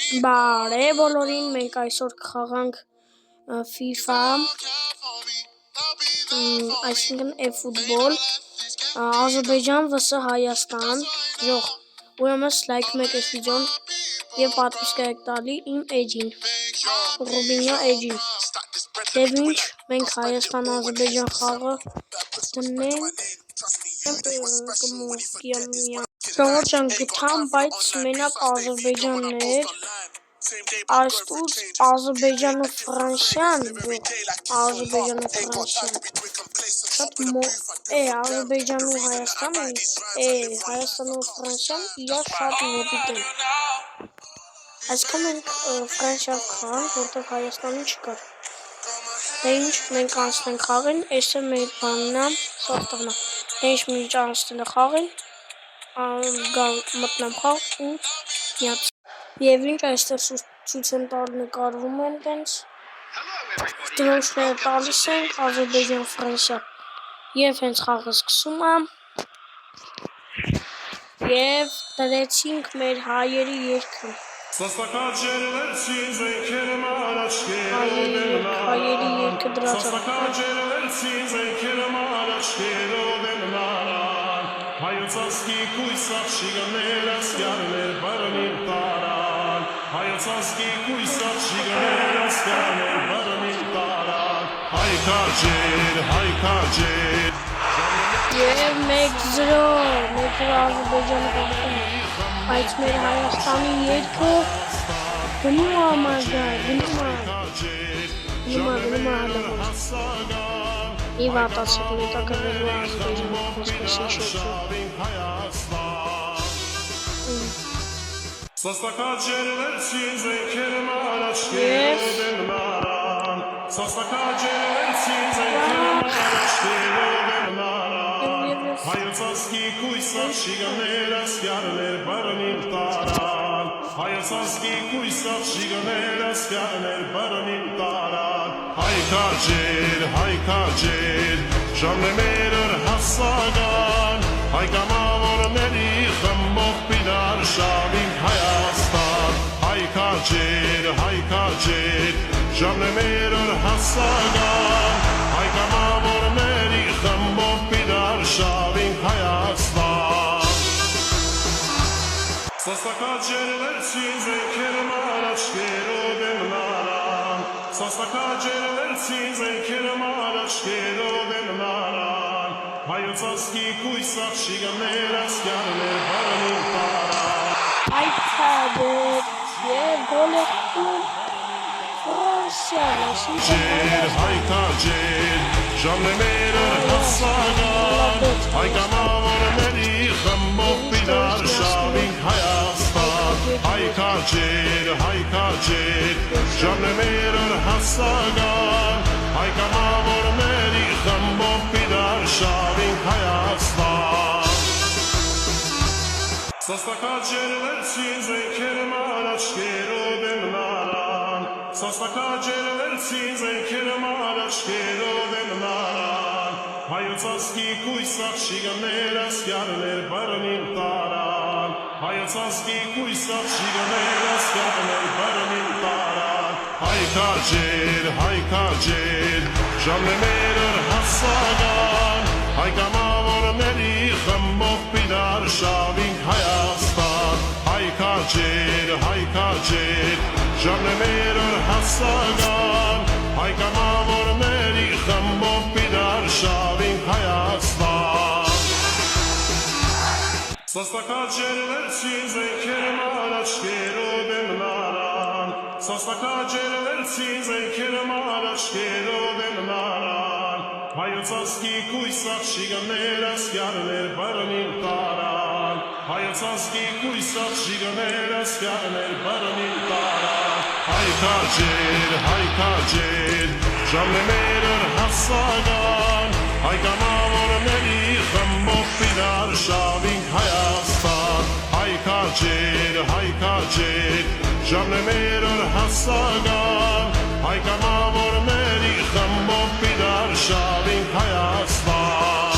Բարև բոլորին, մենք այսօր կխաղանք FIFA, այսինքն e-ֆուտբոլ, Ադրբեջան vs Հայաստան, ուրեմն լայք մեկ այս վիդեոն և պատվիսկ եք տալի իմ էջին, Ռուբինյա էջին, և ինչ մենք Հայաստան-Ադրբեջան խաղը դնենք, Ժողովրդյան գտամ, բայց մենակ Ադրբեջանն էր, այստուց Ադրբեջանը Ֆրանսիան, շատ Ադրբեջան ու Հայաստանը, Հայաստանը ու Ֆրանսիան իրար շատ մոտիկ են, այսքան մենք Ֆրանսիա խաղանք, որտեղ Հայաստանը չկար, դե ինչ մենք անցնենք խաղին, այս է մեր բաննա, սովտաղնա, դե ինչ մենք անցնենք խաղին, մտնեմ խաղ ու միաց, և ինչ այստեղ ցույց եմ տալ նկարվում են տենց, դրոշները տալիս ենք, Ադրբեջան Ֆրանսիա, և հենց խաղը սկսում եմ, և դրեցինք մեր հայերի երգը, հայերի երգը դրացավ, Հայոց ազգի կույս աղջիկներ ասկյաններ բարմին տարան, Հայոց ազգի կույս աղջիկներ ասկյաններ բարմին տարան, Հայ քաջեր, և 1-0, Ադրբեջանը գաղթում է, բայց մեր Հայաստանի երգը գնում ամագար, գնում Եվ ատացեք մետակրվելու Ադրբեջանի խոսքեսի շոքով։ Հայոց ազգի կույս աղջիկներ ասկյաններ բարմին տարան, Հայոց ազգի կույս աղջիկներ ասկյաններ բարմին տարան, Հայ քաջեր, ժամներր հասական, Հայ կամավորների խմբով պիտար շավին Հայաստան, Հայ քաջեր, ժամներր հասական, Հայ կամավորների խմբով պիտար շավին Հայաստան, Սաստակաջեր վերցին զենքեր մարաչկերով եմ նարան, Սաստակաջեր վերցին զենքեր մարաչկերով եմ նարան, Հայոց ազգի կույս աղջիկներ ասկյաններ բարմին տարան, Հայ քաջեր, և գոլ է խմում Ֆրանսիան, Հայ քաջեր, ժամները հասական, Հայ կամավորների խմբով պիտար շավին Հայաստան, Հայ քաջեր, ժամները հասական, Հայ կամավորների խմբով պիտար շավին Հայաստան, Սաստակաջեր վերցին զենքեր մարաչկերով եմ նարան, Սաստակաջեր վերցին զենքեր մարաչկերով եմ նարան, Հայոց ազգի կույս աղջիկներ ասկյաններ բարմին տարան, Հայոց ազգի կույս աղջիկներ ասկյաններ բարմին տարան, Հայ քաջեր, ժամներր հասական, Հայ կամավորների խմբով պիտար շավին Հայաստան, Հայ քաջեր, ժամներր հասական, Հայ կամավորների խմբով պիտար շավին Հայաստան, Սաստակաջեր վերցին զենքեր մարաչկերով եմ նարան, Սաստակաջեր վերցին զենքեր մարաչկերով եմ նարան, Հայոց ազգի կույս աղջիկներ ասկյաններ բարմին տարան, Հայոց ազգի կույս աղջիկներ ասկյաններ բարմին տարան, Հայ քաջեր, ժամները հասական, Հայ կամավորների խմբով պիտար շավին Հայաստան, Հայ քաջեր, ժամները հասական, Հայ կամավորների խմբով պիտար շավին Հայաստան,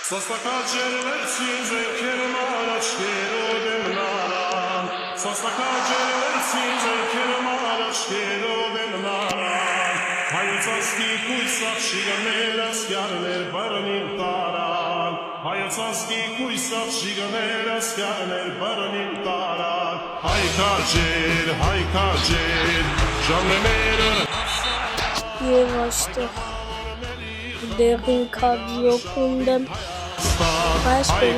Սաստակաջեր վերցին զենքեր մարաչկերով եմ նարան, Սաստակաջերվեցին զենքերում առաջկերով եմ նարան Հայոց ազգի կույս աղջիկներ ասկյարներ բռնին տարան Հայոց ազգի կույս աղջիկներ ասկյարներ բռնին տարան Հայ քաջեր, ժամներն Եվ այստեղ դեղին քաջոքունդ եմ Հայ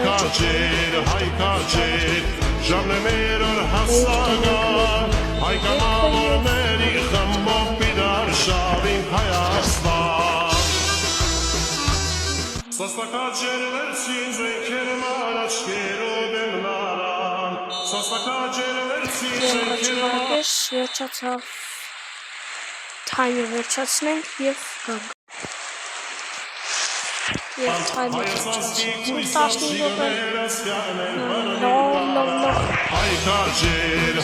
քաջեր, ժամներն հասարան Հայ կամավորների խմբով պիդար շավին Հայաստան Սաստակաջերվեցին զենքերում առաջկերով եմ նարան Սաստակաջերվեցին զենքերում Վերջացավ թայմը վերջացնենք և գանք Եվ թայմը վերջացնենք 15 րոպե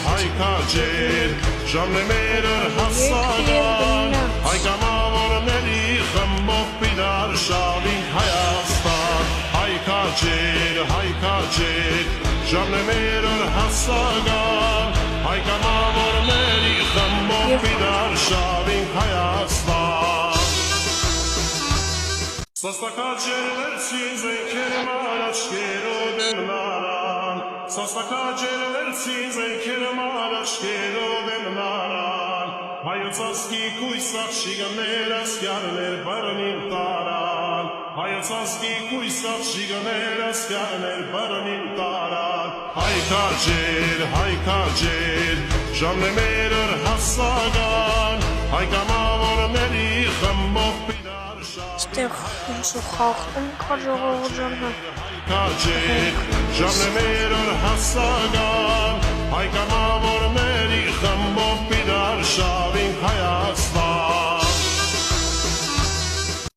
Հայ քաջեր, ժամներն հասարան Հայ կամավորների խմբով պիդար շավին Հայաստան Հայ քաջեր, ժամներն հասարան Հայ կամավորների խմբով պիդար շավին Հայաստան Սաստակաջերվեցին զենքերում առաջկերով եմ նարան Սաստակաջերվեցին զենքերում առաջկերով եմ նարան Հայոց ազգի կույս աղջիկներ ասկյարներ բռնին տարան Հայոց ազգի կույս աղջիկներ ասկյարներ բռնին տարան Հայ քաջեր, ժամներն հասարան Հայ կամավորների խմբով պիդար Ստեղ ոնցու խաղում կա ժողովուրդան Քաջեր, ժամներն հասարան Հայ կամավորների խմբով պիդար շավին Հայաստան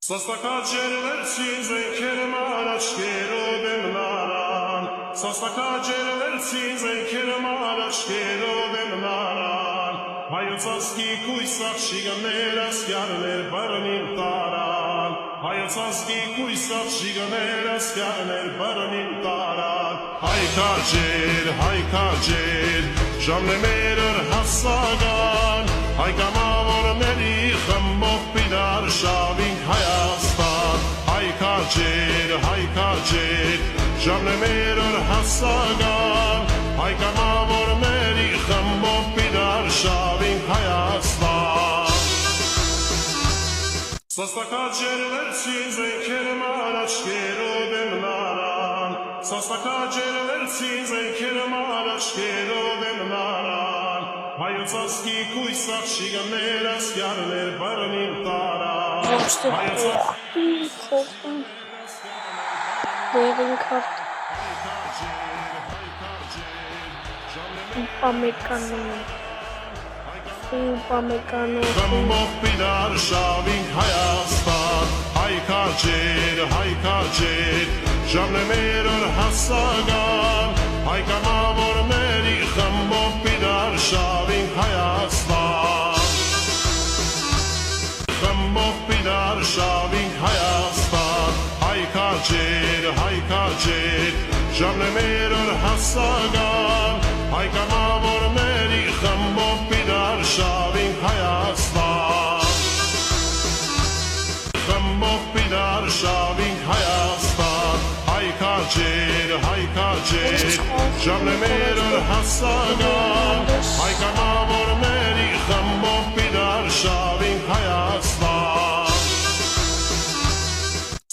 Սաստակաջերվեցին զենքերում առաջկերով եմ նարան Սաստակաջերվեցին զենքերում առաջկերով եմ նարան Հայոց ազգի կույս աղջիկներ ասկյարներ բռնին տարան Հայոց ազգի կույս աղջիկներ ասկյարներ բռնին տարան Հայ քաջեր, ժամներն հասարան Հայ կամավորների խմբով պիդար շավին Հայաստան Հայ քաջեր, ժամներն հասարան Հայ կամավորների խմբով պիդար շավին Հայաստան Սաստակաջերվեցին զենքերում առաջկերով եմ նարան Սաստակաջերվեցին զենքերում առաջկերով եմ նարան Հայոց ազգի կույս աղջիկներ ասկյարներ բռնին տարան Այստեղ խողում դեղին քարտ Պամեկանում Խմբով պիդար շավին Հայաստան Հայ քաջեր, ժամներն հասարան Հայ կամավորների խմբով պիդար շավին Հայաստան Խմբով պիդար շավին Հայաստան Հայ քաջեր, ժամներն հասարան Հայ կամավորների խմբով պիդար շավին Հայաստան Խմբով պիդար շավին Հայաստան Հայ քաջեր, ժամներն հասարան Հայ կամավորների խմբով պիդար շավին Հայաստան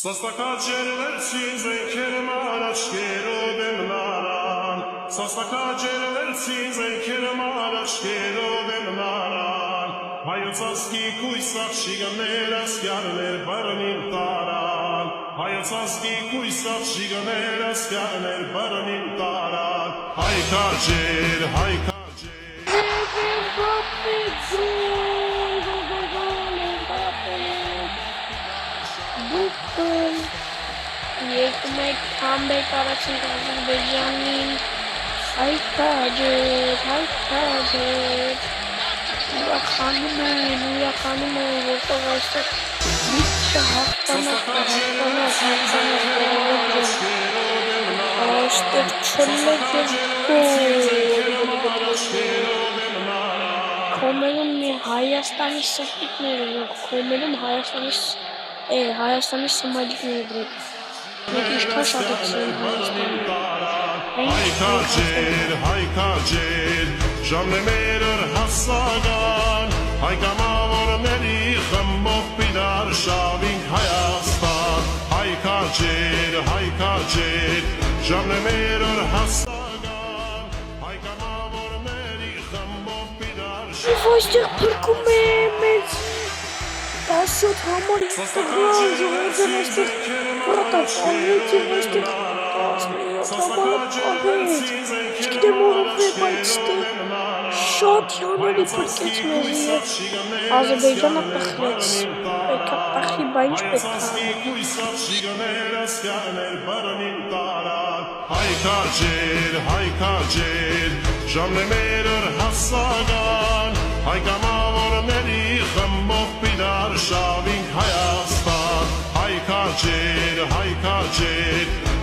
Սաստակաջերվեցին զենքերում առաջկերով եմ նարան Սաստակաջերվեցին զենքերում առաջկերով եմ նարան Հայոց ազգի կույս աղջիկներ ասկյարներ բռնին տարան Հայոց ազգի կույս աղջիկներ ասկյարներ բռնին տարան Հայ քաջեր Եկում եք համբեք առաջին Ադրբեջանին Հայ քաջեր ուրախանում են, որտեղ այստեղ լիքը հաղթանակ այստեղ չլեք և գոլ Հայաստանի սրտիկները կոմելում Հայաստանի սմայլիկները դրեք։ Մեկ իշքան շատ եկսում Հայքաջեր, ժամնեմերր հասագան, հայկամավորների խմբով պիդար շավինք Հայաստան, հայքաջեր, ժամնեմերր հասագան, հայկամավորների խմբով պիդար Եվ այստեղ պրկում է մեծ 17 համար տղան ժողովրդն այստեղ պրոտոկոլից և այստեղ 17 համար աղեց չգիտեմ ողով է, բայց ստեղ շատ հյանալի պրկեց մեզ և Ադրբեջանը պխրեց պետք է պխի, բա ինչ պետք է Հայքաջեր, ժամնեմերր հասագան, հայկամավորների խմբով պիդար շավինք Հայաստան, հայքաջեր,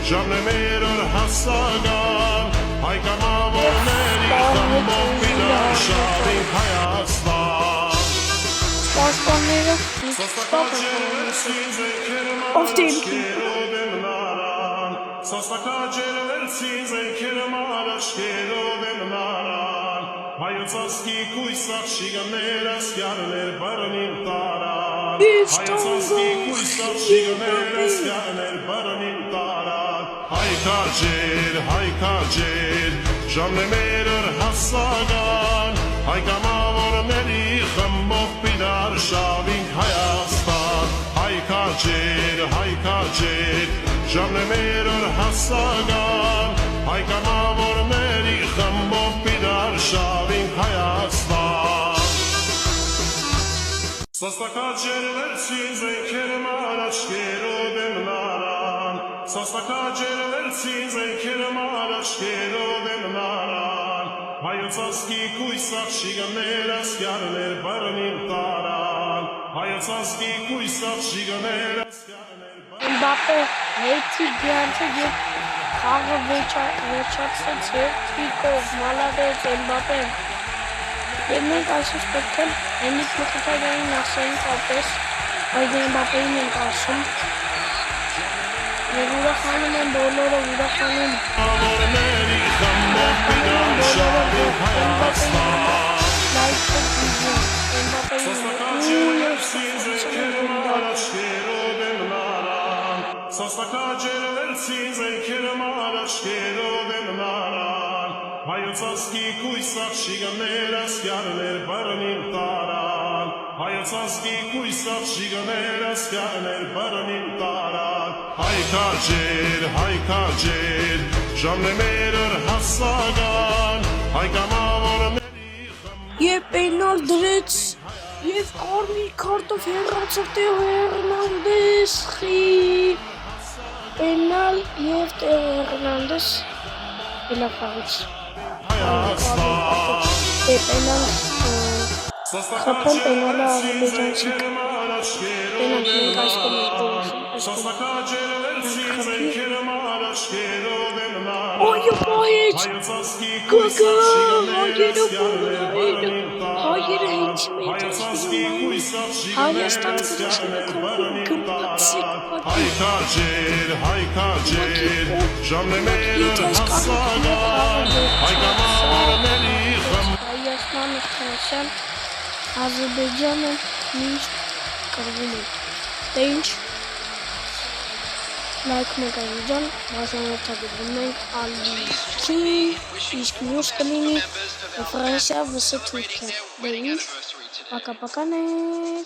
ժամնեմերր հասագան, հայկամավորների խմբով պիդար շավինք Հայաստան Պաշտպանները Սաստակաջերվերցին զենքերմ առաջկերով եմ նարան Հայոց ասկի կույսախ շիգաներ ասկյարներ բարնին տարան Հայոց ասկի կույսախ շիգաներ ասկյարներ բարնին տարան Հայքաջեր, ժամնեմերր հասագան Հայկամավորների խմբով պիդար շավինք Հայաստան Հայքաջեր, ժամնեմերր հասագան Հայկամավորների խմբով պիդար շավինք Հայաստան Սաստակաջերվերցին զենքերմ առաջկերով եմ նարան Սաստակաջերվերցին զենքերմ առաջկերով եմ նարան Հայոց ասկի կույսախ շիգաներ ասկյարներ բարնին տարան Հայոց ասկի կույսախ շիգաներ ասկյարներ Մբապե հետի գյանցը և խաղը վերջացեց երթիկով, մալավեց Մբապեն և մենք այսուս պետք է Հենիկ Մխիթարյանին ասենք ապես այդ Մբապեին ենք ասում և ուրախանում են բոլորը ուրախանում Սաստակաջերվերցին զենքերմ առաջկերով եմ նարան Հայոց ասկի կույսախ շիգաներ ասկյարներ բարնին տարան Հայոց ասկի կույսախ շիգաներ ասկյարներ բարնին տարան Հայքաջեր, ժամնեմերր հասագան Հայկամավորների Եվ պենալ դրեց և կարմիր քարտով հեռացավ Տեո Հեռնանդես Պենալ և Տեո Հեռնանդես Պենալվաղից Պենալ խապոն պենալը աղրբեջանցիկ Պենալ մենք այս Այո պահեց գգա հայերը բոլորայինը հայերը հենցի մեծ ասվում Հայաստան գրաշները կողում գմպացիկ Հայքաջեր, ժամնեմերր հասագան Հայկամավորների Հայաստանը Ֆրանսիան Ադրբեջանը միշտ կրվում են Դե ինչ լայքում եք այն վիդեոն, մասնավորթագրվում ենք Ալիքին, իսկ մյուս կլինի Ֆրանսիա vs Թուրքիա Դե ինչ, պակա-պականեր